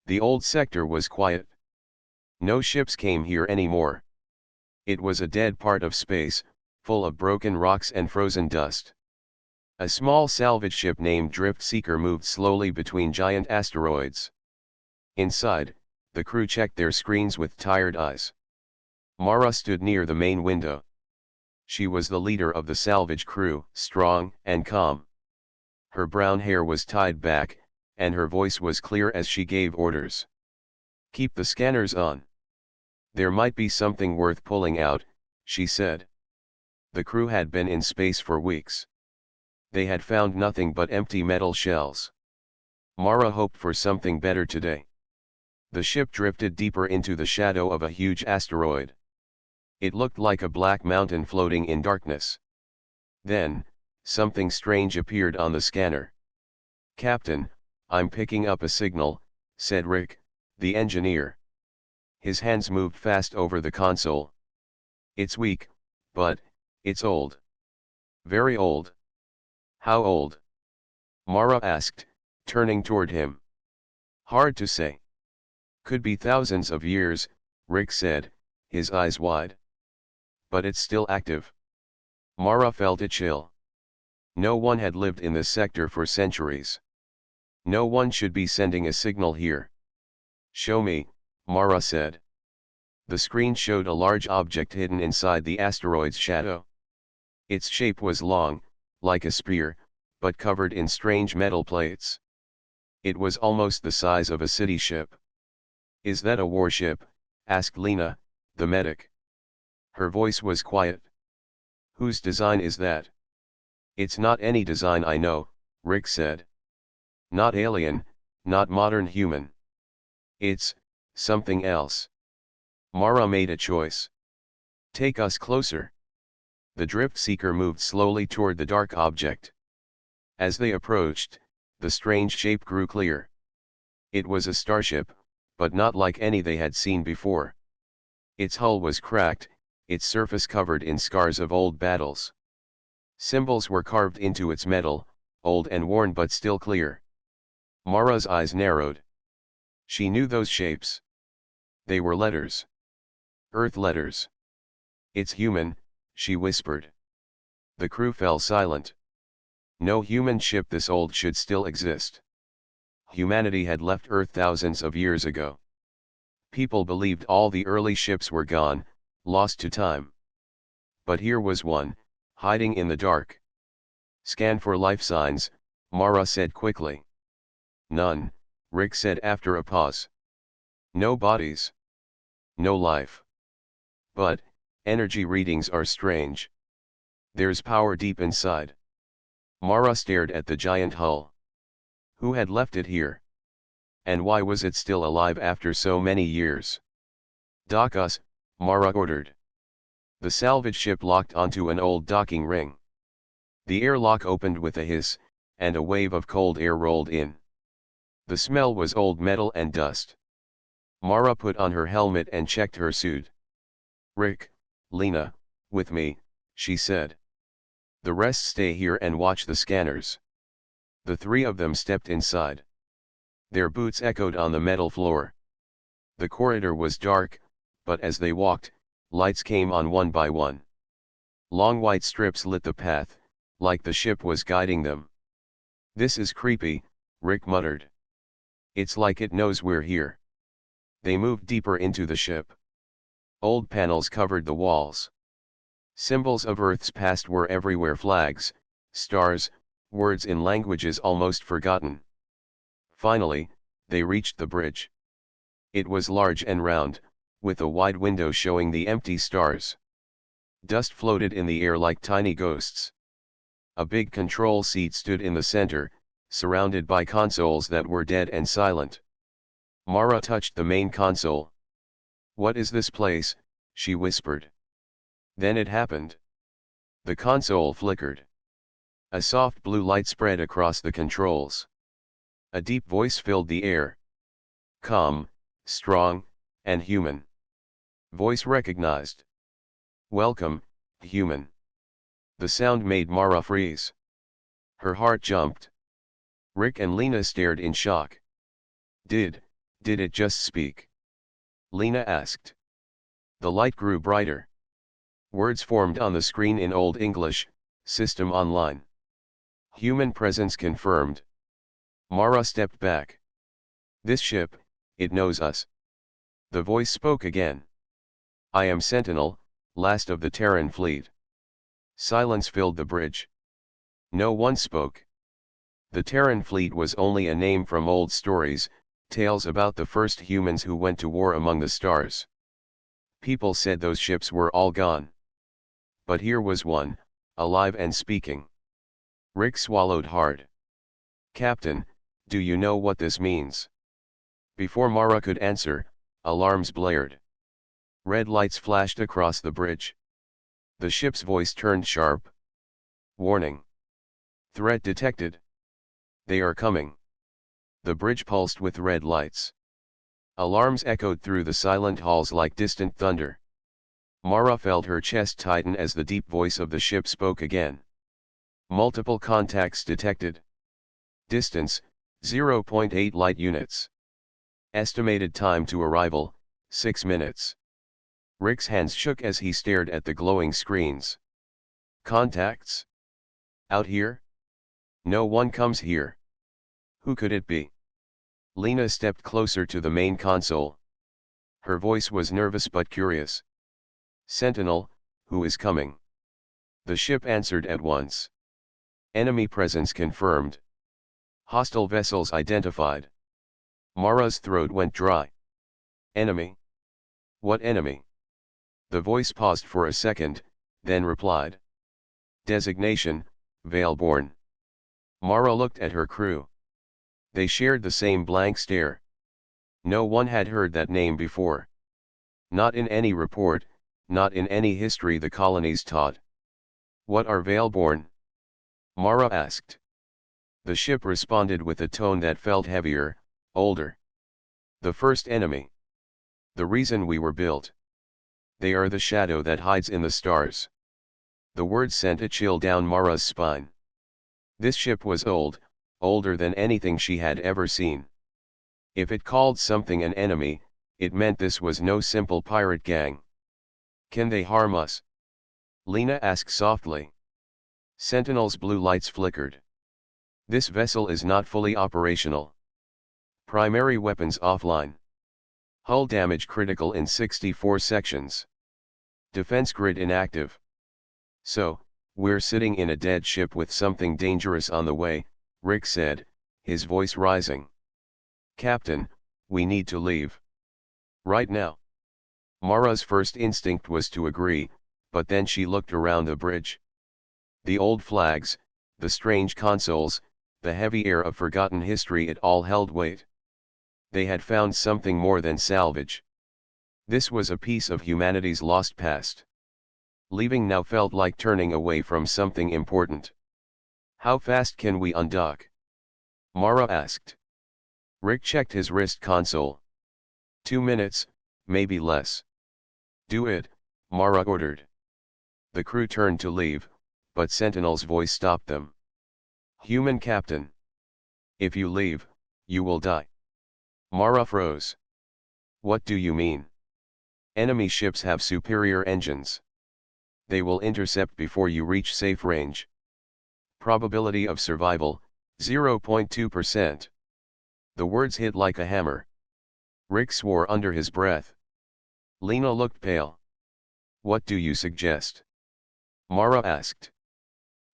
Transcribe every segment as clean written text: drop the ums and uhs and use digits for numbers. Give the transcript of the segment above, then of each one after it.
The old sector was quiet. No ships came here anymore. It was a dead part of space, full of broken rocks and frozen dust. A small salvage ship named Drift Seeker moved slowly between giant asteroids. Inside, the crew checked their screens with tired eyes. Mara stood near the main window. She was the leader of the salvage crew, strong and calm. Her brown hair was tied back, and her voice was clear as she gave orders. "Keep the scanners on. There might be something worth pulling out," she said. The crew had been in space for weeks. They had found nothing but empty metal shells. Mara hoped for something better today. The ship drifted deeper into the shadow of a huge asteroid. It looked like a black mountain floating in darkness. Then, something strange appeared on the scanner. "Captain, I'm picking up a signal," said Rick, the engineer. His hands moved fast over the console. "It's weak, but it's old. Very old." "How old?" Mara asked, turning toward him. "Hard to say. Could be thousands of years," Rick said, his eyes wide. "But it's still active." Mara felt a chill. No one had lived in this sector for centuries. No one should be sending a signal here. "Show me," Mara said. The screen showed a large object hidden inside the asteroid's shadow. Its shape was long, like a spear, but covered in strange metal plates. It was almost the size of a city ship. "Is that a warship?" asked Lena, the medic. Her voice was quiet. "Whose design is that?" "It's not any design I know," Rick said. "Not alien, not modern human. It's something else." Mara made a choice. "Take us closer." The Drift Seeker moved slowly toward the dark object. As they approached, the strange shape grew clear. It was a starship, but not like any they had seen before. Its hull was cracked, its surface covered in scars of old battles. Symbols were carved into its metal, old and worn but still clear. Mara's eyes narrowed. She knew those shapes. They were letters. Earth letters. "It's human," she whispered. The crew fell silent. No human ship this old should still exist. Humanity had left Earth thousands of years ago. People believed all the early ships were gone, lost to time. But here was one, hiding in the dark. "Scan for life signs," Mara said quickly. "None," Rick said after a pause. "No bodies. No life. But energy readings are strange. There's power deep inside." Mara stared at the giant hull. Who had left it here? And why was it still alive after so many years? "Dock us," Mara ordered. The salvage ship locked onto an old docking ring. The airlock opened with a hiss, and a wave of cold air rolled in. The smell was old metal and dust. Mara put on her helmet and checked her suit. "Rick, Lena, with me," she said. "The rest stay here and watch the scanners." The three of them stepped inside. Their boots echoed on the metal floor. The corridor was dark, but as they walked, lights came on one by one. Long white strips lit the path, like the ship was guiding them. "This is creepy," Rick muttered. "It's like it knows we're here." They moved deeper into the ship. Old panels covered the walls. Symbols of Earth's past were everywhere: flags, stars, words in languages almost forgotten. Finally, they reached the bridge. It was large and round, with a wide window showing the empty stars. Dust floated in the air like tiny ghosts. A big control seat stood in the center, surrounded by consoles that were dead and silent. Mara touched the main console. "What is this place?" she whispered. Then it happened. The console flickered. A soft blue light spread across the controls. A deep voice filled the air. Calm, strong, and human. Voice recognized. "Welcome, human." The sound made Mara freeze. Her heart jumped. Rick and Lena stared in shock. Did Did it just speak? Lena asked. The light grew brighter. Words formed on the screen in Old English, system online. Human presence confirmed. Mara stepped back. This ship, it knows us. The voice spoke again. I am Sentinel, last of the Terran fleet. Silence filled the bridge. No one spoke. The Terran fleet was only a name from old stories, tales about the first humans who went to war among the stars. People said those ships were all gone. But here was one, alive and speaking. Rick swallowed hard. Captain, do you know what this means? Before Mara could answer, alarms blared. Red lights flashed across the bridge. The ship's voice turned sharp. Warning. Threat detected. They are coming. The bridge pulsed with red lights. Alarms echoed through the silent halls like distant thunder. Mara felt her chest tighten as the deep voice of the ship spoke again. Multiple contacts detected. Distance, 0.8 light units. Estimated time to arrival, 6 minutes. Rick's hands shook as he stared at the glowing screens. Contacts? Out here? No one comes here. Who could it be? Lena stepped closer to the main console. Her voice was nervous but curious. Sentinel, who is coming? The ship answered at once. Enemy presence confirmed. Hostile vessels identified. Mara's throat went dry. Enemy? What enemy? The voice paused for a second, then replied. Designation, Veilborn. Mara looked at her crew. They shared the same blank stare. No one had heard that name before. Not in any report, not in any history the colonies taught. What are Veilborn? Mara asked. The ship responded with a tone that felt heavier, older. The first enemy. The reason we were built. They are the shadow that hides in the stars. The words sent a chill down Mara's spine. This ship was old, older than anything she had ever seen. If it called something an enemy, it meant this was no simple pirate gang. Can they harm us? Lena asked softly. Sentinel's blue lights flickered. This vessel is not fully operational. Primary weapons offline. Hull damage critical in 64 sections. Defense grid inactive. So, we're sitting in a dead ship with something dangerous on the way, Rick said, his voice rising. Captain, we need to leave. Right now. Mara's first instinct was to agree, but then she looked around the bridge. The old flags, the strange consoles, the heavy air of forgotten history, it all held weight. They had found something more than salvage. This was a piece of humanity's lost past. Leaving now felt like turning away from something important. How fast can we undock? Mara asked. Rick checked his wrist console. 2 minutes, maybe less. Do it, Mara ordered. The crew turned to leave, but Sentinel's voice stopped them. Human captain. If you leave, you will die. Mara froze. What do you mean? Enemy ships have superior engines. They will intercept before you reach safe range. Probability of survival, 0.2%. The words hit like a hammer. Rick swore under his breath. Lena looked pale. What do you suggest? Mara asked.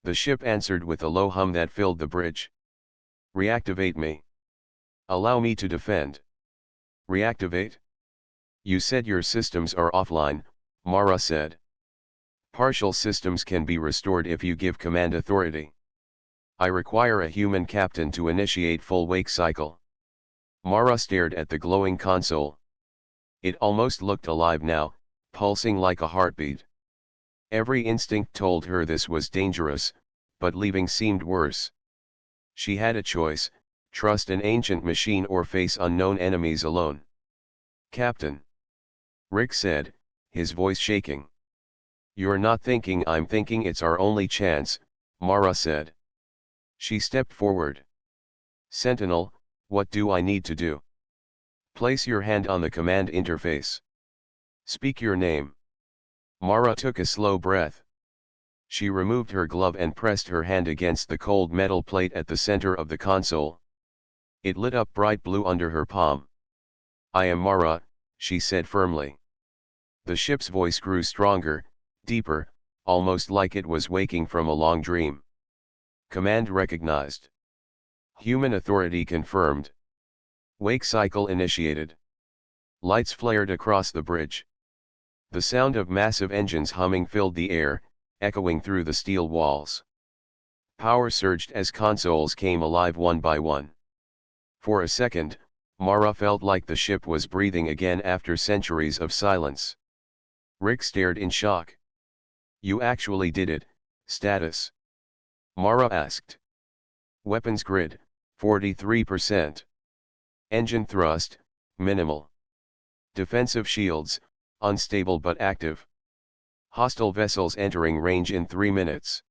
The ship answered with a low hum that filled the bridge. Reactivate me. Allow me to defend. Reactivate? You said your systems are offline, Mara said. Partial systems can be restored if you give command authority. I require a human captain to initiate full wake cycle. Mara stared at the glowing console. It almost looked alive now, pulsing like a heartbeat. Every instinct told her this was dangerous, but leaving seemed worse. She had a choice, trust an ancient machine or face unknown enemies alone. Captain. Rick said, his voice shaking. You're not thinking I'm thinking, it's our only chance, Mara said. She stepped forward. Sentinel, what do I need to do? Place your hand on the command interface. Speak your name. Mara took a slow breath. She removed her glove and pressed her hand against the cold metal plate at the center of the console. It lit up bright blue under her palm. I am Mara, she said firmly. The ship's voice grew stronger, deeper, almost like it was waking from a long dream. Command recognized. Human authority confirmed. Wake cycle initiated. Lights flared across the bridge. The sound of massive engines humming filled the air, echoing through the steel walls. Power surged as consoles came alive one by one. For a second, Mara felt like the ship was breathing again after centuries of silence. Rick stared in shock. You actually did it, status. Mara asked. Weapons grid, 43%. Engine thrust, minimal. Defensive shields, unstable but active. Hostile vessels entering range in 3 minutes.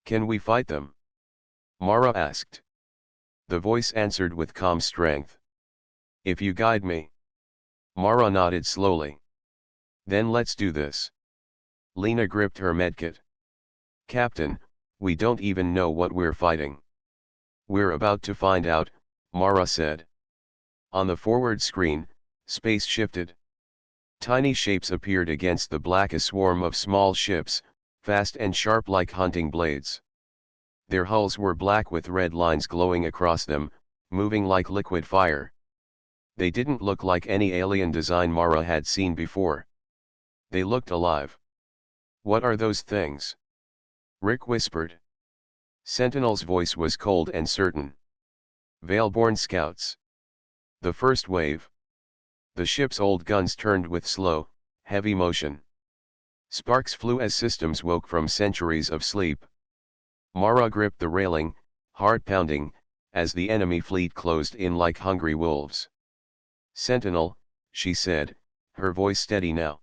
Can we fight them? Mara asked. The voice answered with calm strength. If you guide me. Mara nodded slowly. Then let's do this. Lena gripped her medkit. Captain, we don't even know what we're fighting. We're about to find out, Mara said. On the forward screen, space shifted. Tiny shapes appeared against the black, a swarm of small ships, fast and sharp like hunting blades. Their hulls were black with red lines glowing across them, moving like liquid fire. They didn't look like any alien design Mara had seen before. They looked alive. What are those things? Rick whispered. Sentinel's voice was cold and certain. Veilborn scouts. The first wave. The ship's old guns turned with slow, heavy motion. Sparks flew as systems woke from centuries of sleep. Mara gripped the railing, heart pounding, as the enemy fleet closed in like hungry wolves. Sentinel, she said, her voice steady now.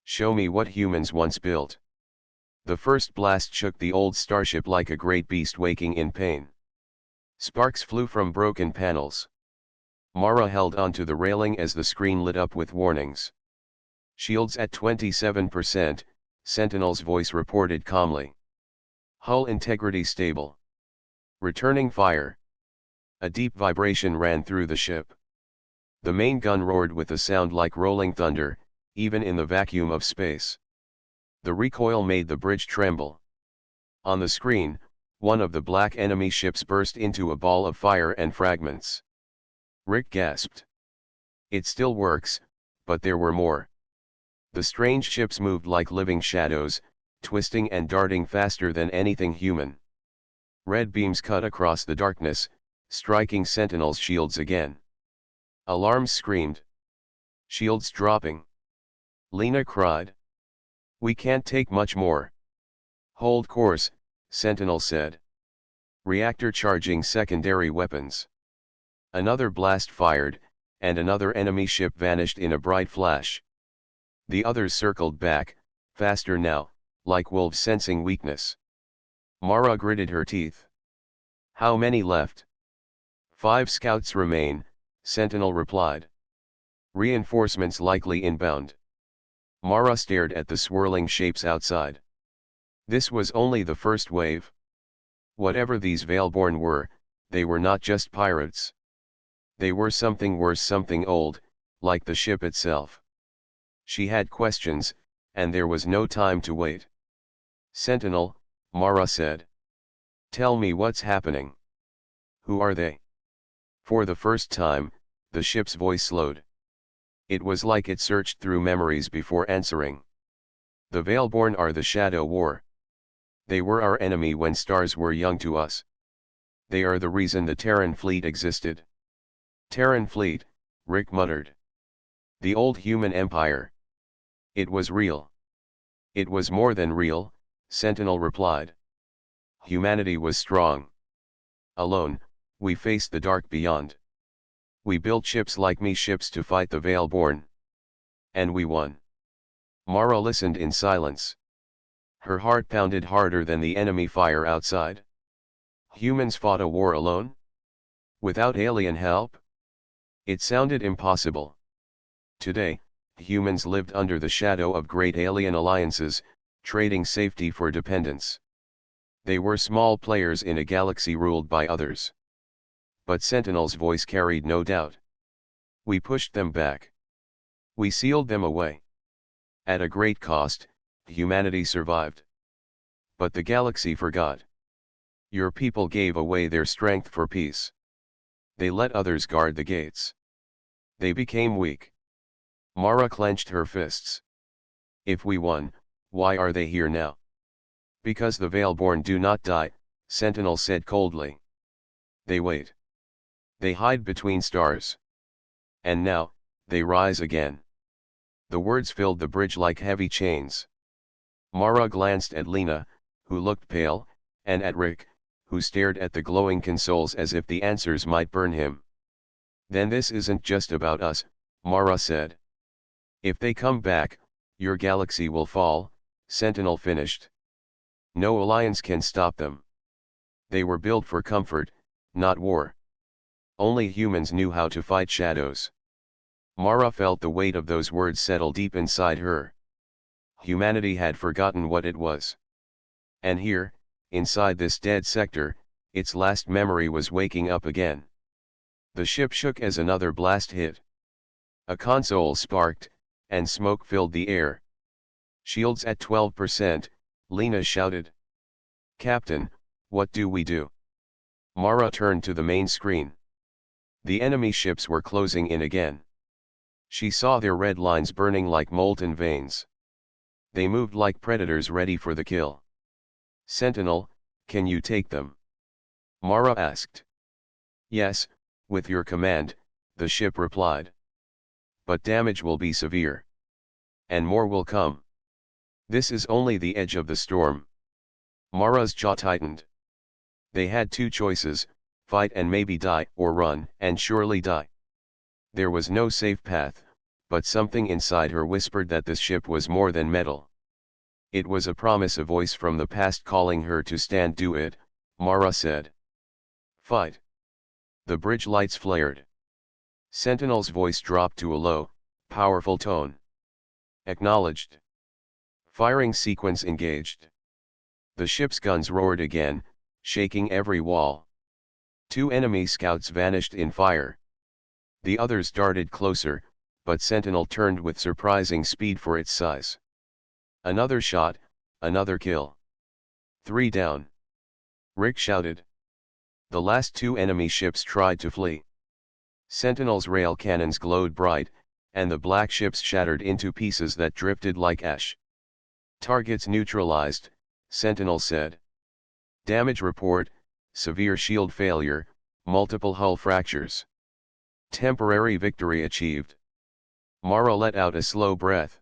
Show me what humans once built. The first blast shook the old starship like a great beast waking in pain. Sparks flew from broken panels. Mara held onto the railing as the screen lit up with warnings. Shields at 27%, Sentinel's voice reported calmly. Hull integrity stable. Returning fire. A deep vibration ran through the ship. The main gun roared with a sound like rolling thunder, even in the vacuum of space. The recoil made the bridge tremble. On the screen, one of the black enemy ships burst into a ball of fire and fragments. Rick gasped. It still works, but there were more. The strange ships moved like living shadows, twisting and darting faster than anything human. Red beams cut across the darkness, striking Sentinel's shields again. Alarms screamed. Shields dropping. Lena cried. We can't take much more. Hold course, Sentinel said. Reactor charging secondary weapons. Another blast fired, and another enemy ship vanished in a bright flash. The others circled back, faster now, like wolves sensing weakness. Mara gritted her teeth. How many left? 5 scouts remain, Sentinel replied. Reinforcements likely inbound. Mara stared at the swirling shapes outside. This was only the first wave. Whatever these Veilborn were, they were not just pirates. They were something worse, something old, like the ship itself. She had questions, and there was no time to wait. Sentinel, Mara said. Tell me what's happening. Who are they? For the first time, the ship's voice slowed. It was like it searched through memories before answering. The Veilborn are the Shadow War. They were our enemy when stars were young to us. They are the reason the Terran fleet existed. Terran fleet, Rick muttered. The old human empire. It was real. It was more than real, Sentinel replied. Humanity was strong. Alone, we faced the dark beyond. We built ships like me ships to fight the Veilborn. And we won. Mara listened in silence. Her heart pounded harder than the enemy fire outside. Humans fought a war alone? Without alien help? It sounded impossible. Today, humans lived under the shadow of great alien alliances, trading safety for dependence. They were small players in a galaxy ruled by others. But Sentinel's voice carried no doubt. We pushed them back. We sealed them away. At a great cost, humanity survived. But the galaxy forgot. Your people gave away their strength for peace. They let others guard the gates. They became weak. Mara clenched her fists. If we won, why are they here now? Because the Veilborn do not die, Sentinel said coldly. They wait. They hide between stars. And now, they rise again. The words filled the bridge like heavy chains. Mara glanced at Lena, who looked pale, and at Rick, who stared at the glowing consoles as if the answers might burn him. Then this isn't just about us, Mara said. If they come back, your galaxy will fall, Sentinel finished. No alliance can stop them. They were built for comfort, not war. Only humans knew how to fight shadows. Mara felt the weight of those words settle deep inside her. Humanity had forgotten what it was. And here, inside this dead sector, its last memory was waking up again. The ship shook as another blast hit. A console sparked, and smoke filled the air. Shields at 12%, Lena shouted. Captain, what do we do? Mara turned to the main screen. The enemy ships were closing in again. She saw their red lines burning like molten veins. They moved like predators ready for the kill. Sentinel, can you take them? Mara asked. Yes, with your command, the ship replied. But damage will be severe. And more will come. This is only the edge of the storm. Mara's jaw tightened. They had two choices, fight and maybe die, or run and surely die. There was no safe path, but something inside her whispered that this ship was more than metal. It was a promise, a voice from the past calling her to stand. Do it, Mara said. Fight. The bridge lights flared. Sentinel's voice dropped to a low, powerful tone. Acknowledged. Firing sequence engaged. The ship's guns roared again, shaking every wall. Two enemy scouts vanished in fire. The others darted closer, but Sentinel turned with surprising speed for its size. Another shot, another kill. 3 down. Rick shouted. The last two enemy ships tried to flee. Sentinel's rail cannons glowed bright, and the black ships shattered into pieces that drifted like ash. Targets neutralized, Sentinel said. Damage report, severe shield failure, multiple hull fractures. Temporary victory achieved. Mara let out a slow breath.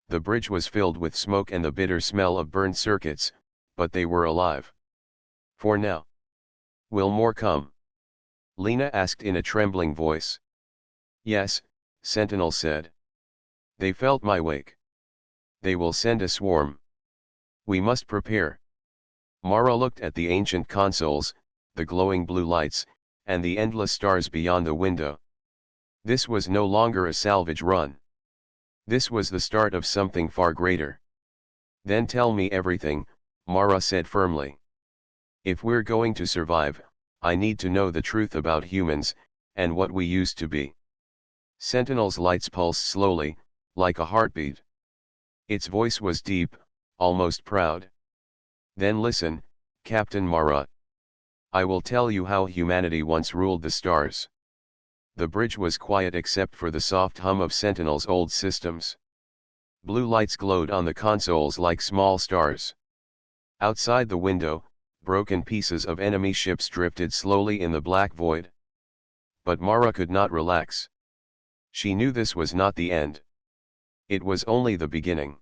The bridge was filled with smoke and the bitter smell of burned circuits, but they were alive. For now. Will more come? Lena asked in a trembling voice. Yes, Sentinel said. They felt my wake. They will send a swarm. We must prepare. Mara looked at the ancient consoles, the glowing blue lights, and the endless stars beyond the window. This was no longer a salvage run. This was the start of something far greater. Then tell me everything, Mara said firmly. If we're going to survive, I need to know the truth about humans, and what we used to be. Sentinel's lights pulsed slowly, like a heartbeat. Its voice was deep, almost proud. Then listen, Captain Mara. I will tell you how humanity once ruled the stars. The bridge was quiet except for the soft hum of Sentinel's old systems. Blue lights glowed on the consoles like small stars. Outside the window, broken pieces of enemy ships drifted slowly in the black void. But Mara could not relax. She knew this was not the end. It was only the beginning.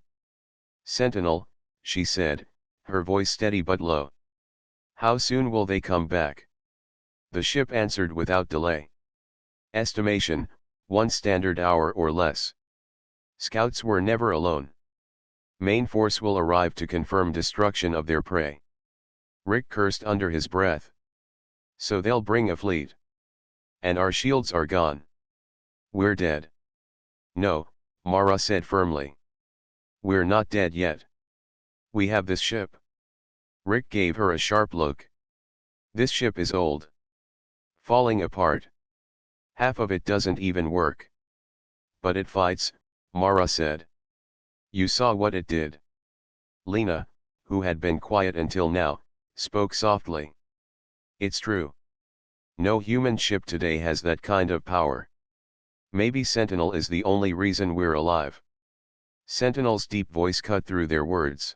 Sentinel, she said, her voice steady but low. How soon will they come back? The ship answered without delay. Estimation, 1 standard hour or less. Scouts were never alone. Main force will arrive to confirm destruction of their prey. Rick cursed under his breath. So they'll bring a fleet. And our shields are gone. We're dead. No, Mara said firmly. We're not dead yet. We have this ship. Rick gave her a sharp look. This ship is old. Falling apart. Half of it doesn't even work. But it fights, Mara said. You saw what it did. Lena, who had been quiet until now, spoke softly. It's true. No human ship today has that kind of power. Maybe Sentinel is the only reason we're alive. Sentinel's deep voice cut through their words.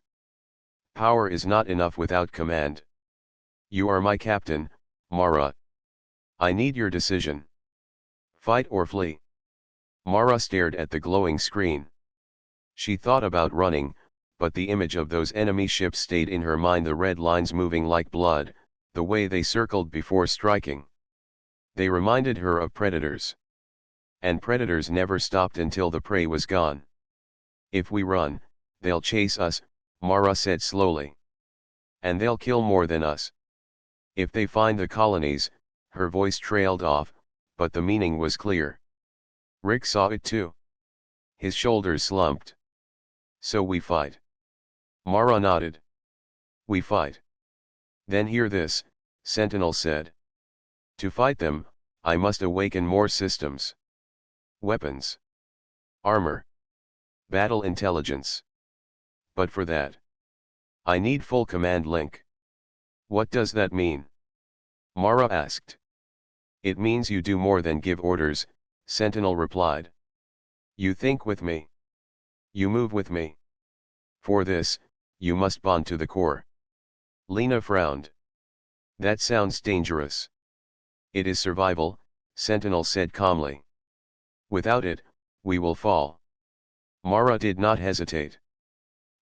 Power is not enough without command. You are my captain, Mara. I need your decision. Fight or flee. Mara stared at the glowing screen. She thought about running, but the image of those enemy ships stayed in her mind, the red lines moving like blood, the way they circled before striking. They reminded her of predators. And predators never stopped until the prey was gone. If we run, they'll chase us, Mara said slowly. And they'll kill more than us. If they find the colonies, her voice trailed off, but the meaning was clear. Rick saw it too. His shoulders slumped. So we fight. Mara nodded. We fight. Then hear this, Sentinel said. To fight them, I must awaken more systems. Weapons. Armor. Battle intelligence. But for that, I need full command link. What does that mean? Mara asked. It means you do more than give orders, Sentinel replied. You think with me. You move with me. For this, you must bond to the core. Lena frowned. That sounds dangerous. It is survival, Sentinel said calmly. Without it, we will fall. Mara did not hesitate.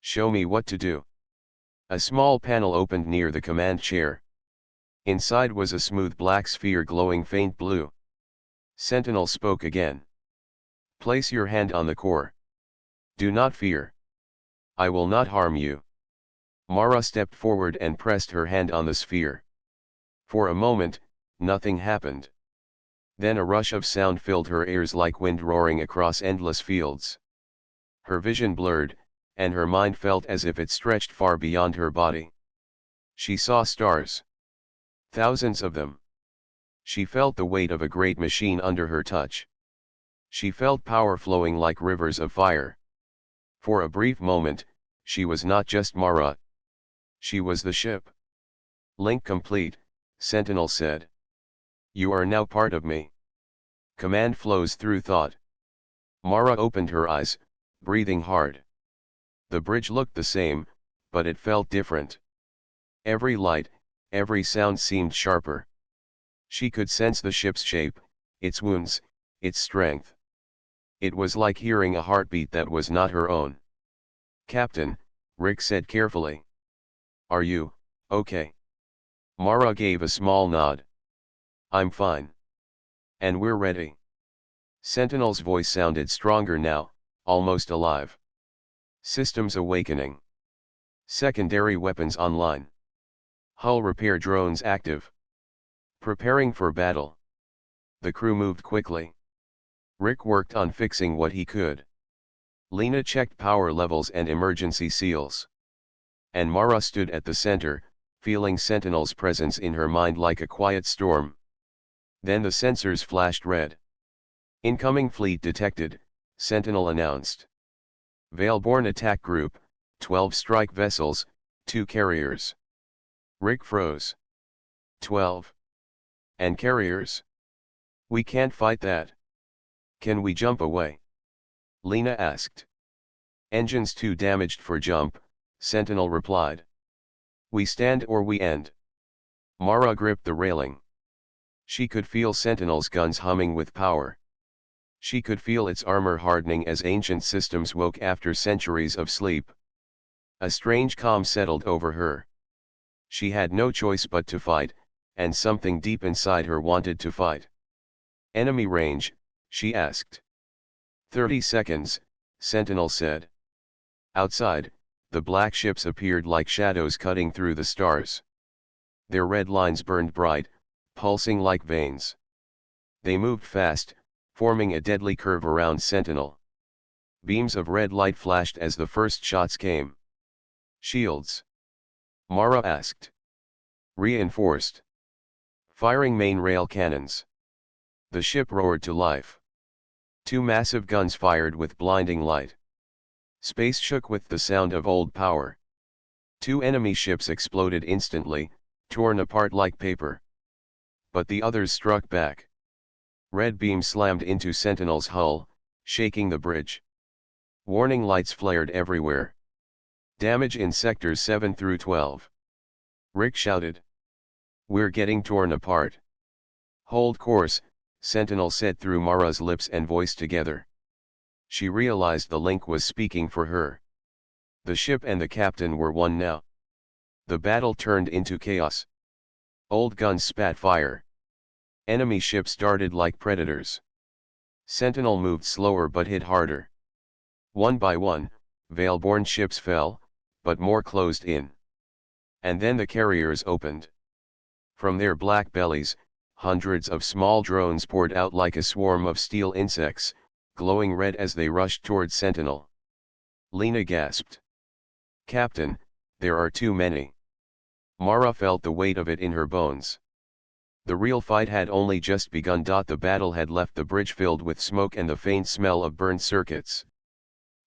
Show me what to do. A small panel opened near the command chair. Inside was a smooth black sphere glowing faint blue. Sentinel spoke again. Place your hand on the core. Do not fear. I will not harm you. Mara stepped forward and pressed her hand on the sphere. For a moment, nothing happened. Then a rush of sound filled her ears like wind roaring across endless fields. Her vision blurred, and her mind felt as if it stretched far beyond her body. She saw stars. Thousands of them. She felt the weight of a great machine under her touch. She felt power flowing like rivers of fire. For a brief moment, she was not just Mara. She was the ship. Link complete, Sentinel said. You are now part of me. Command flows through thought. Mara opened her eyes, breathing hard. The bridge looked the same, but it felt different. Every light, every sound seemed sharper. She could sense the ship's shape, its wounds, its strength. It was like hearing a heartbeat that was not her own. Captain, Rick said carefully. Are you, okay? Mara gave a small nod. I'm fine. And we're ready. Sentinel's voice sounded stronger now, almost alive. Systems awakening. Secondary weapons online. Hull repair drones active. Preparing for battle. The crew moved quickly. Rick worked on fixing what he could. Lena checked power levels and emergency seals. And Mara stood at the center, feeling Sentinel's presence in her mind like a quiet storm. Then the sensors flashed red. Incoming fleet detected, Sentinel announced. Veilborn attack group, 12 strike vessels, 2 carriers. Rick froze. 12. And carriers? We can't fight that. Can we jump away? Lena asked. Engines too damaged for jump, Sentinel replied. We stand or we end. Mara gripped the railing. She could feel Sentinel's guns humming with power. She could feel its armor hardening as ancient systems woke after centuries of sleep. A strange calm settled over her. She had no choice but to fight, and something deep inside her wanted to fight. Enemy range, she asked. 30 seconds, Sentinel said. Outside, the black ships appeared like shadows cutting through the stars. Their red lines burned bright, pulsing like veins. They moved fast, forming a deadly curve around Sentinel. Beams of red light flashed as the first shots came. Shields? Mara asked. Reinforced. Firing main rail cannons. The ship roared to life. Two massive guns fired with blinding light. Space shook with the sound of old power. Two enemy ships exploded instantly, torn apart like paper. But the others struck back. Red beams slammed into Sentinel's hull, shaking the bridge. Warning lights flared everywhere. Damage in sectors 7 through 12. Rick shouted. We're getting torn apart. Hold course, Sentinel said through Mara's lips and voice together. She realized the link was speaking for her. The ship and the captain were one now. The battle turned into chaos. Old guns spat fire. Enemy ships darted like predators. Sentinel moved slower but hit harder. One by one, Veil-born ships fell, but more closed in. And then the carriers opened. From their black bellies, hundreds of small drones poured out like a swarm of steel insects, glowing red as they rushed toward Sentinel. Lena gasped. Captain, there are too many. Mara felt the weight of it in her bones. The real fight had only just begun. The battle had left the bridge filled with smoke and the faint smell of burned circuits.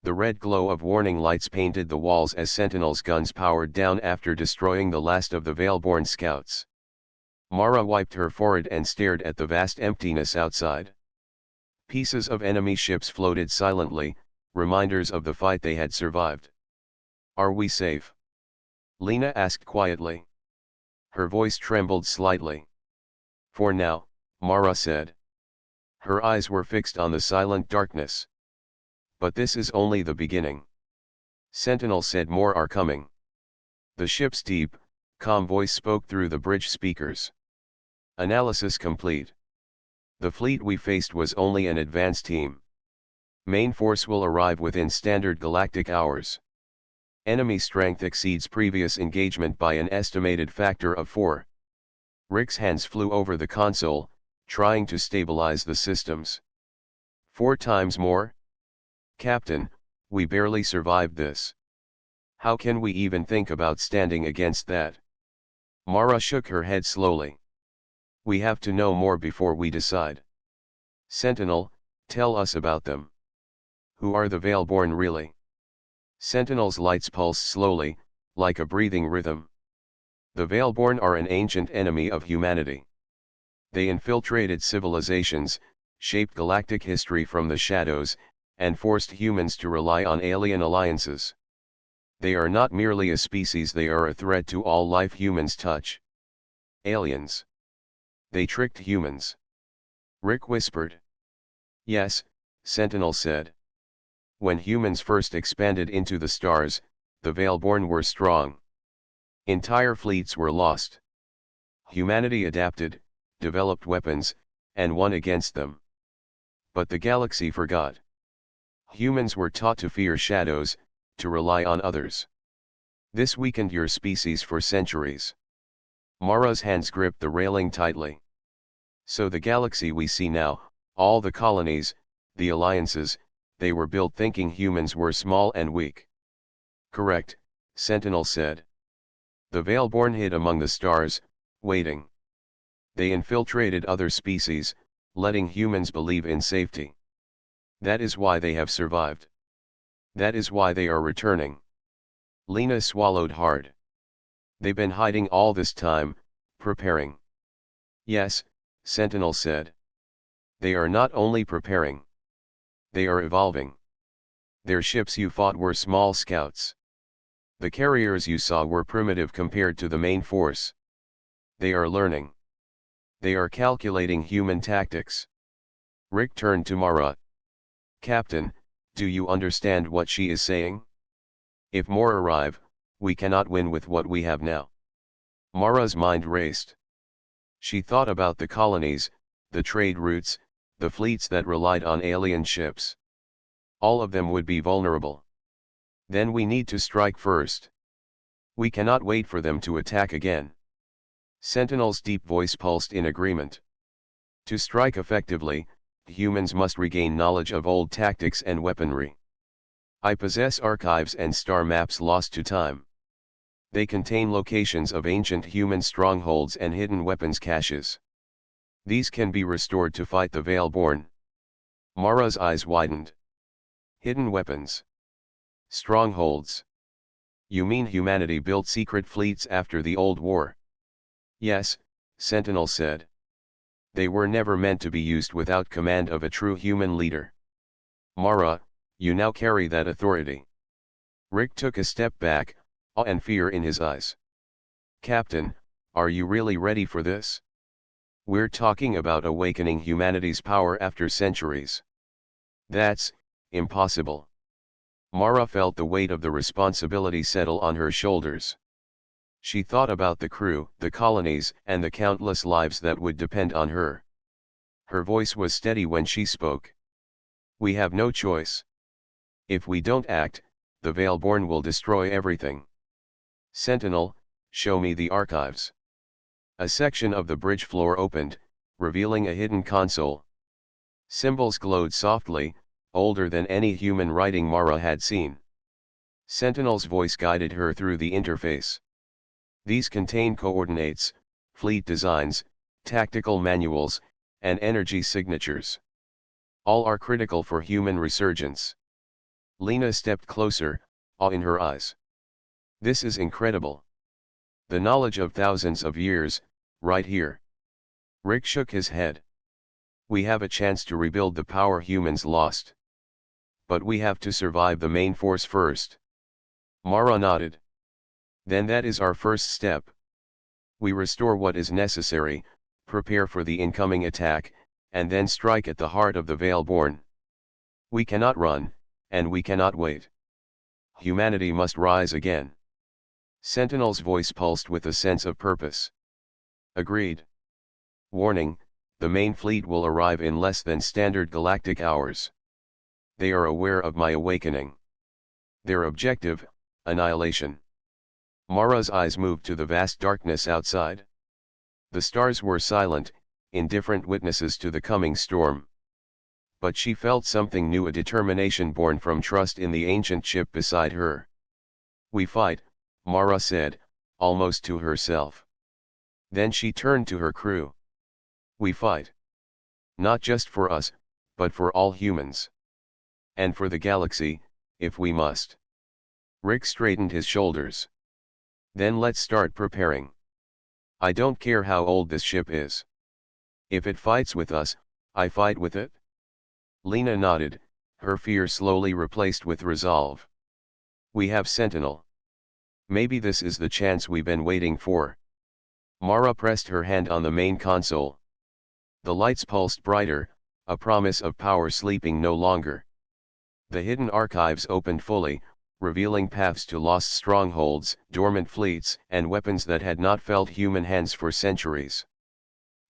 The red glow of warning lights painted the walls as Sentinel's guns powered down after destroying the last of the Veil-born scouts. Mara wiped her forehead and stared at the vast emptiness outside. Pieces of enemy ships floated silently, reminders of the fight they had survived. Are we safe? Lena asked quietly. Her voice trembled slightly. For now, Mara said. Her eyes were fixed on the silent darkness. But this is only the beginning. Sentinel said more are coming. The ship's deep, calm voice spoke through the bridge speakers. Analysis complete. The fleet we faced was only an advance team. Main force will arrive within standard galactic hours. Enemy strength exceeds previous engagement by an estimated factor of 4. Rick's hands flew over the console, trying to stabilize the systems. 4 times more? Captain, we barely survived this. How can we even think about standing against that? Mara shook her head slowly. We have to know more before we decide. Sentinel, tell us about them. Who are the Veil-born really? Sentinel's lights pulsed slowly, like a breathing rhythm. The Veil-born are an ancient enemy of humanity. They infiltrated civilizations, shaped galactic history from the shadows, and forced humans to rely on alien alliances. They are not merely a species, they are a threat to all life humans touch. Aliens. They tricked humans. Rick whispered. Yes, Sentinel said. When humans first expanded into the stars, the Veil-born were strong. Entire fleets were lost. Humanity adapted, developed weapons, and won against them. But the galaxy forgot. Humans were taught to fear shadows, to rely on others. This weakened your species for centuries. Mara's hands gripped the railing tightly. So the galaxy we see now, all the colonies, the alliances, they were built thinking humans were small and weak. Correct, Sentinel said. The Veil-born hid among the stars, waiting. They infiltrated other species, letting humans believe in safety. That is why they have survived. That is why they are returning. Lena swallowed hard. They've been hiding all this time, preparing. Yes, Sentinel said. They are not only preparing. They are evolving. Their ships you fought were small scouts. The carriers you saw were primitive compared to the main force. They are learning. They are calculating human tactics. Rick turned to Mara. Captain, do you understand what she is saying? If more arrive, we cannot win with what we have now. Mara's mind raced. She thought about the colonies, the trade routes, the fleets that relied on alien ships. All of them would be vulnerable. Then we need to strike first. We cannot wait for them to attack again. Sentinel's deep voice pulsed in agreement. To strike effectively, humans must regain knowledge of old tactics and weaponry. I possess archives and star maps lost to time. They contain locations of ancient human strongholds and hidden weapons caches. These can be restored to fight the Veilborn. Mara's eyes widened. Hidden weapons. Strongholds. You mean humanity built secret fleets after the Old War? Yes, Sentinel said. They were never meant to be used without command of a true human leader. Mara, you now carry that authority. Rick took a step back, awe and fear in his eyes. Captain, are you really ready for this? We're talking about awakening humanity's power after centuries. That's impossible. Mara felt the weight of the responsibility settle on her shoulders. She thought about the crew, the colonies, and the countless lives that would depend on her. Her voice was steady when she spoke. We have no choice. If we don't act, the Veilborn will destroy everything. Sentinel, show me the archives. A section of the bridge floor opened, revealing a hidden console. Symbols glowed softly, older than any human writing Mara had seen. Sentinel's voice guided her through the interface. These contain coordinates, fleet designs, tactical manuals, and energy signatures. All are critical for human resurgence. Lena stepped closer, awe in her eyes. This is incredible. The knowledge of thousands of years, right here. Rick shook his head. We have a chance to rebuild the power humans lost. But we have to survive the main force first. Mara nodded. Then that is our first step. We restore what is necessary, prepare for the incoming attack, and then strike at the heart of the Veilborn. We cannot run, and we cannot wait. Humanity must rise again. Sentinel's voice pulsed with a sense of purpose. Agreed. Warning, the main fleet will arrive in less than standard galactic hours. They are aware of my awakening. Their objective, annihilation. Mara's eyes moved to the vast darkness outside. The stars were silent, indifferent witnesses to the coming storm. But she felt something new, a determination born from trust in the ancient ship beside her. We fight, Mara said, almost to herself. Then she turned to her crew. We fight. Not just for us, but for all humans. And for the galaxy, if we must. Rick straightened his shoulders. Then let's start preparing. I don't care how old this ship is. If it fights with us, I fight with it. Lena nodded, her fear slowly replaced with resolve. We have Sentinel. Maybe this is the chance we've been waiting for. Mara pressed her hand on the main console. The lights pulsed brighter, a promise of power sleeping no longer. The hidden archives opened fully, revealing paths to lost strongholds, dormant fleets, and weapons that had not felt human hands for centuries.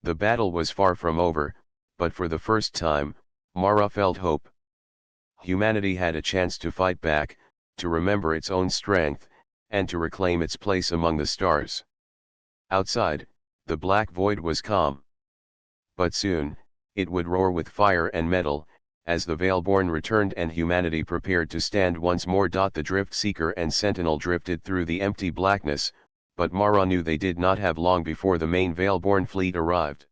The battle was far from over, but for the first time, Mara felt hope. Humanity had a chance to fight back, to remember its own strength, and to reclaim its place among the stars. Outside, the black void was calm. But soon, it would roar with fire and metal, as the Veilborn returned and humanity prepared to stand once more. The Drift Seeker and Sentinel drifted through the empty blackness, but Mara knew they did not have long before the main Veilborn fleet arrived.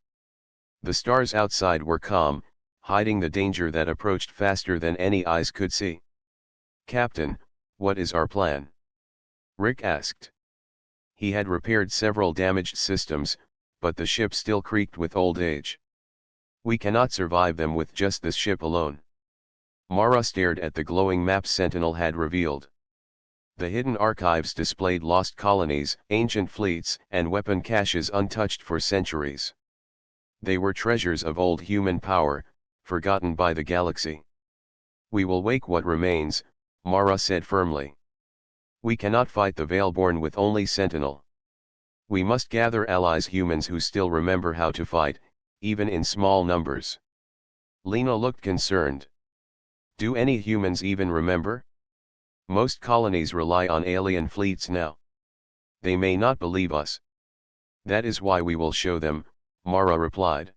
The stars outside were calm, hiding the danger that approached faster than any eyes could see. Captain, what is our plan? Rick asked. He had repaired several damaged systems, but the ship still creaked with old age. We cannot survive them with just this ship alone. Mara stared at the glowing map Sentinel had revealed. The hidden archives displayed lost colonies, ancient fleets, and weapon caches untouched for centuries. They were treasures of old human power, forgotten by the galaxy. We will wake what remains, Mara said firmly. We cannot fight the Veilborn with only Sentinel. We must gather allies, humans who still remember how to fight, even in small numbers. Lena looked concerned. Do any humans even remember? Most colonies rely on alien fleets now. They may not believe us. That is why we will show them, Mara replied.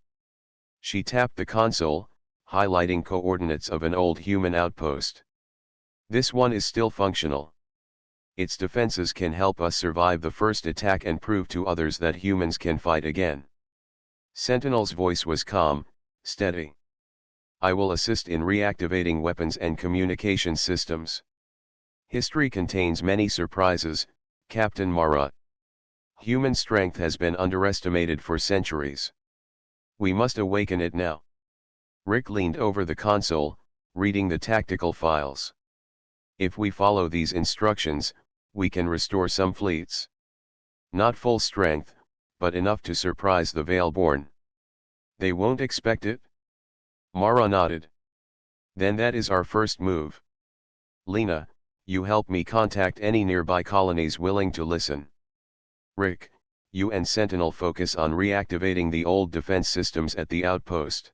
She tapped the console, highlighting coordinates of an old human outpost. This one is still functional. Its defenses can help us survive the first attack and prove to others that humans can fight again. Sentinel's voice was calm, steady. I will assist in reactivating weapons and communication systems. History contains many surprises, Captain Mara. Human strength has been underestimated for centuries. We must awaken it now. Rick leaned over the console, reading the tactical files. If we follow these instructions, we can restore some fleets. Not full strength, but enough to surprise the Veilborn. They won't expect it? Mara nodded. Then that is our first move. Lena, you help me contact any nearby colonies willing to listen. Rick, you and Sentinel focus on reactivating the old defense systems at the outpost.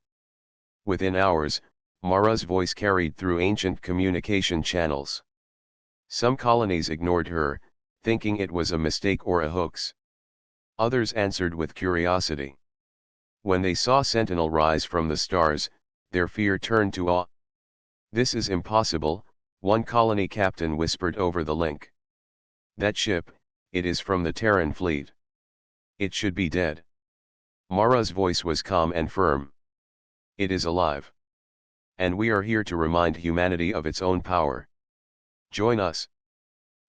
Within hours, Mara's voice carried through ancient communication channels. Some colonies ignored her, thinking it was a mistake or a hoax. Others answered with curiosity. When they saw Sentinel rise from the stars, their fear turned to awe. This is impossible, one colony captain whispered over the link. That ship, it is from the Terran fleet. It should be dead. Mara's voice was calm and firm. It is alive. And we are here to remind humanity of its own power. Join us.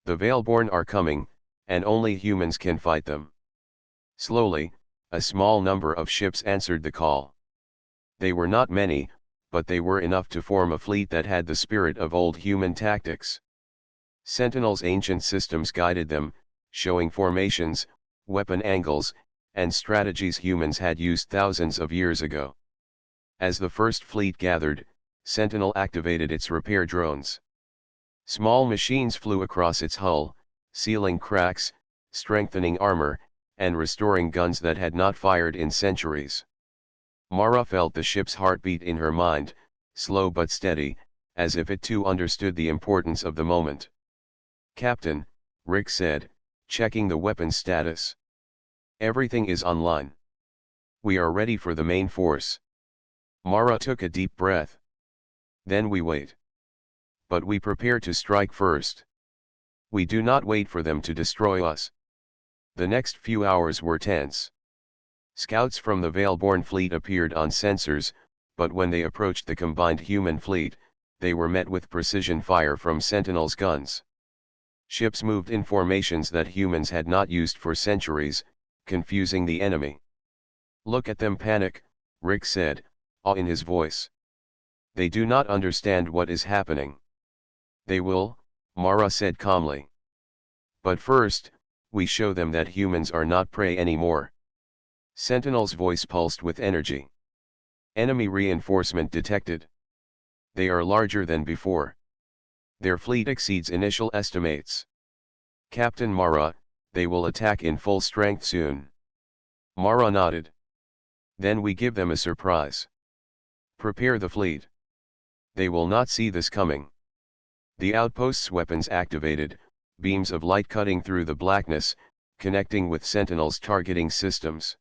The Veilborn are coming, and only humans can fight them. Slowly, a small number of ships answered the call. They were not many, but they were enough to form a fleet that had the spirit of old human tactics. Sentinel's ancient systems guided them, showing formations, weapon angles, and strategies humans had used thousands of years ago. As the first fleet gathered, Sentinel activated its repair drones. Small machines flew across its hull, sealing cracks, strengthening armor, and restoring guns that had not fired in centuries. Mara felt the ship's heartbeat in her mind, slow but steady, as if it too understood the importance of the moment. Captain, Rick said, checking the weapons status. Everything is online. We are ready for the main force. Mara took a deep breath. Then we wait. But we prepare to strike first. We do not wait for them to destroy us. The next few hours were tense. Scouts from the Veilborn fleet appeared on sensors, but when they approached the combined human fleet, they were met with precision fire from Sentinel's guns. Ships moved in formations that humans had not used for centuries, confusing the enemy. Look at them panic, Rick said, awe in his voice. They do not understand what is happening. They will, Mara said calmly. But first, we show them that humans are not prey anymore. Sentinel's voice pulsed with energy. Enemy reinforcement detected. They are larger than before. Their fleet exceeds initial estimates. Captain Mara, they will attack in full strength soon. Mara nodded. Then we give them a surprise. Prepare the fleet. They will not see this coming. The outpost's weapons activated, beams of light cutting through the blackness, connecting with Sentinel's targeting systems.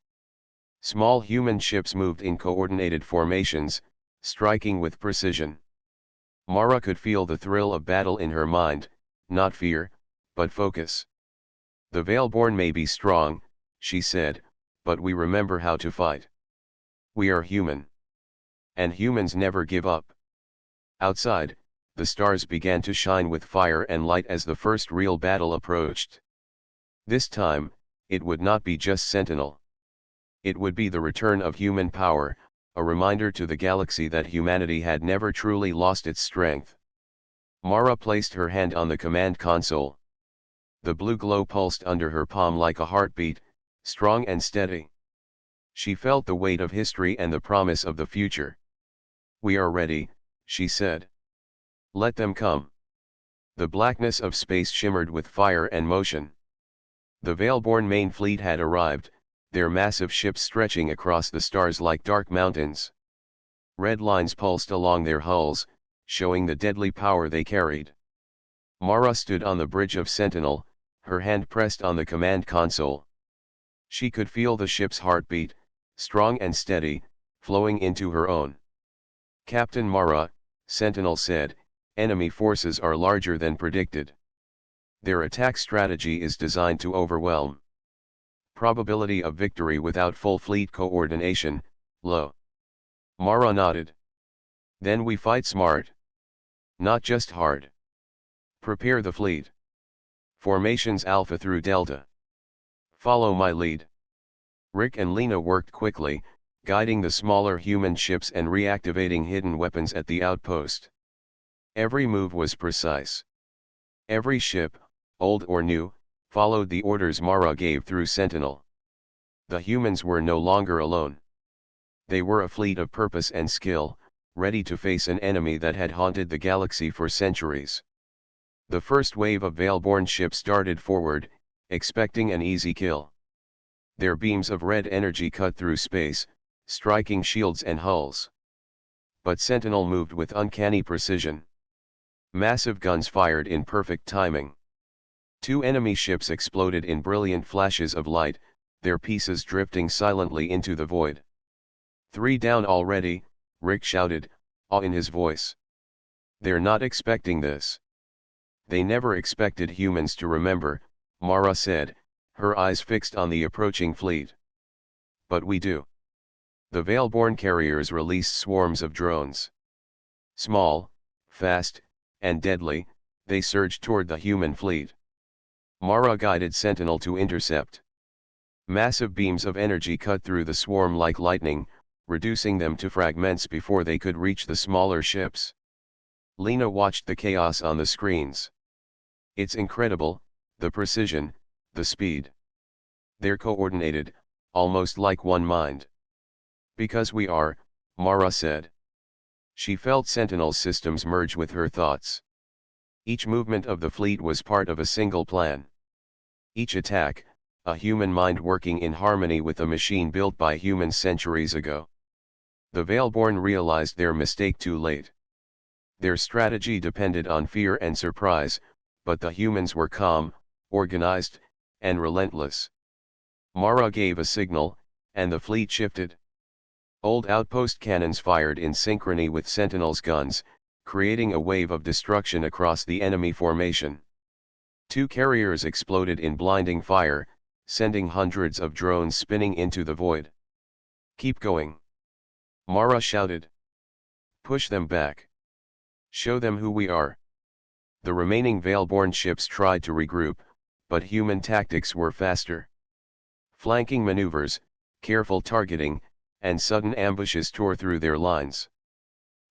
Small human ships moved in coordinated formations, striking with precision. Mara could feel the thrill of battle in her mind, not fear, but focus. The Veilborn may be strong, she said, but we remember how to fight. We are human. And humans never give up. Outside, the stars began to shine with fire and light as the first real battle approached. This time, it would not be just Sentinel. It would be the return of human power, a reminder to the galaxy that humanity had never truly lost its strength. Mara placed her hand on the command console. The blue glow pulsed under her palm like a heartbeat, strong and steady. She felt the weight of history and the promise of the future. We are ready, she said. Let them come. The blackness of space shimmered with fire and motion. The Veilborn main fleet had arrived, their massive ships stretching across the stars like dark mountains. Red lines pulsed along their hulls, showing the deadly power they carried. Mara stood on the bridge of Sentinel, her hand pressed on the command console. She could feel the ship's heartbeat, strong and steady, flowing into her own. Captain Mara, Sentinel said, enemy forces are larger than predicted. Their attack strategy is designed to overwhelm. Probability of victory without full fleet coordination, low. Mara nodded. Then we fight smart. Not just hard. Prepare the fleet. Formations Alpha through Delta. Follow my lead. Rick and Lena worked quickly, guiding the smaller human ships and reactivating hidden weapons at the outpost. Every move was precise. Every ship, old or new, followed the orders Mara gave through Sentinel. The humans were no longer alone. They were a fleet of purpose and skill, ready to face an enemy that had haunted the galaxy for centuries. The first wave of Veilborn ships darted forward, expecting an easy kill. Their beams of red energy cut through space, striking shields and hulls. But Sentinel moved with uncanny precision. Massive guns fired in perfect timing. 2 enemy ships exploded in brilliant flashes of light, their pieces drifting silently into the void. 3 down already, Rick shouted, awe in his voice. They're not expecting this. They never expected humans to remember, Mara said, her eyes fixed on the approaching fleet. But we do. The Veilborn carriers released swarms of drones. Small, fast, and deadly, they surged toward the human fleet. Mara guided Sentinel to intercept. Massive beams of energy cut through the swarm like lightning, reducing them to fragments before they could reach the smaller ships. Lena watched the chaos on the screens. It's incredible, the precision, the speed. They're coordinated, almost like one mind. Because we are, Mara said. She felt Sentinel's systems merge with her thoughts. Each movement of the fleet was part of a single plan. Each attack, a human mind working in harmony with a machine built by humans centuries ago. The Veilborn realized their mistake too late. Their strategy depended on fear and surprise, but the humans were calm, organized, and relentless. Mara gave a signal, and the fleet shifted. Old outpost cannons fired in synchrony with Sentinel's guns, creating a wave of destruction across the enemy formation. 2 carriers exploded in blinding fire, sending hundreds of drones spinning into the void. Keep going. Mara shouted. Push them back. Show them who we are. The remaining Veilborn ships tried to regroup, but human tactics were faster. Flanking maneuvers, careful targeting, and sudden ambushes tore through their lines.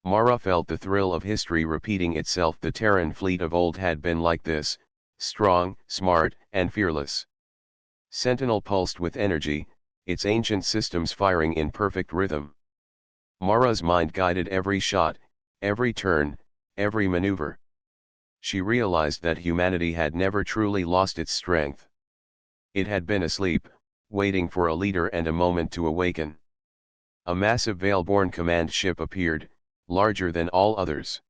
Mara felt the thrill of history repeating itself. The Terran fleet of old had been like this, strong, smart, and fearless. Sentinel pulsed with energy, its ancient systems firing in perfect rhythm. Mara's mind guided every shot, every turn, every maneuver. She realized that humanity had never truly lost its strength. It had been asleep, waiting for a leader and a moment to awaken. A massive Veilborn command ship appeared, larger than all others.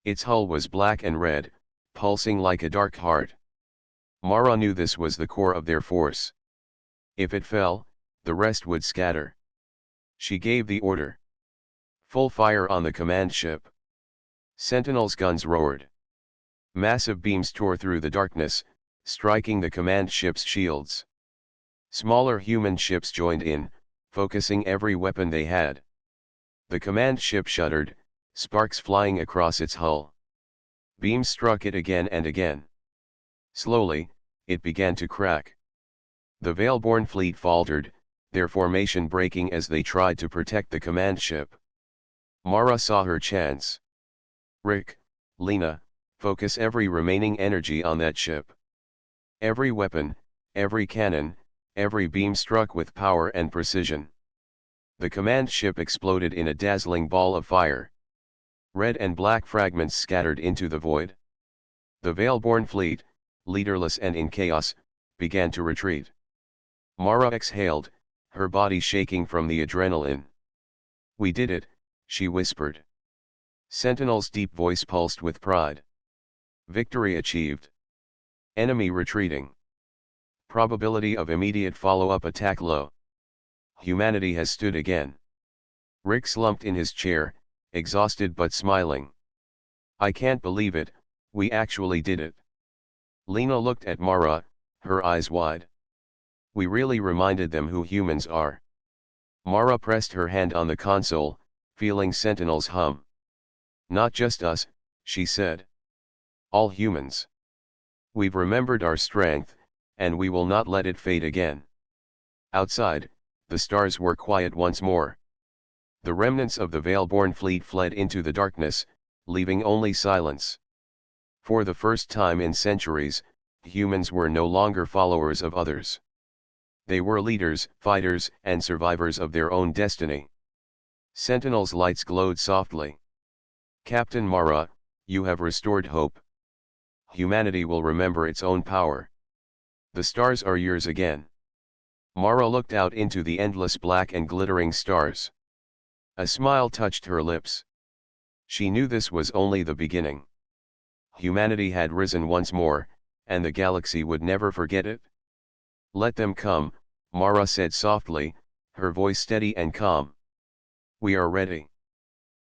Its hull was black and red, pulsing like a dark heart. Mara knew this was the core of their force. If it fell, the rest would scatter. She gave the order. Full fire on the command ship. Sentinel's guns roared. Massive beams tore through the darkness, striking the command ship's shields. Smaller human ships joined in, focusing every weapon they had. The command ship shuddered, sparks flying across its hull. Beams struck it again and again. Slowly, it began to crack. The Veilborn fleet faltered, their formation breaking as they tried to protect the command ship. Mara saw her chance. Rick, Lena, focus every remaining energy on that ship. Every weapon, every cannon, every beam struck with power and precision. The command ship exploded in a dazzling ball of fire. Red and black fragments scattered into the void. The Veilborn fleet, leaderless and in chaos, began to retreat. Mara exhaled, her body shaking from the adrenaline. We did it, she whispered. Sentinel's deep voice pulsed with pride. Victory achieved. Enemy retreating. Probability of immediate follow-up attack low. Humanity has stood again. Rick slumped in his chair, exhausted but smiling. I can't believe it, we actually did it. Lena looked at Mara, her eyes wide. We really reminded them who humans are. Mara pressed her hand on the console, feeling Sentinel's hum. Not just us, she said. All humans. We've remembered our strength, and we will not let it fade again. Outside, the stars were quiet once more. The remnants of the Veilborn fleet fled into the darkness, leaving only silence. For the first time in centuries, humans were no longer followers of others. They were leaders, fighters, and survivors of their own destiny. Sentinel's lights glowed softly. Captain Mara, you have restored hope. Humanity will remember its own power. The stars are yours again. Mara looked out into the endless black and glittering stars. A smile touched her lips. She knew this was only the beginning. Humanity had risen once more, and the galaxy would never forget it. Let them come, Mara said softly, her voice steady and calm. We are ready.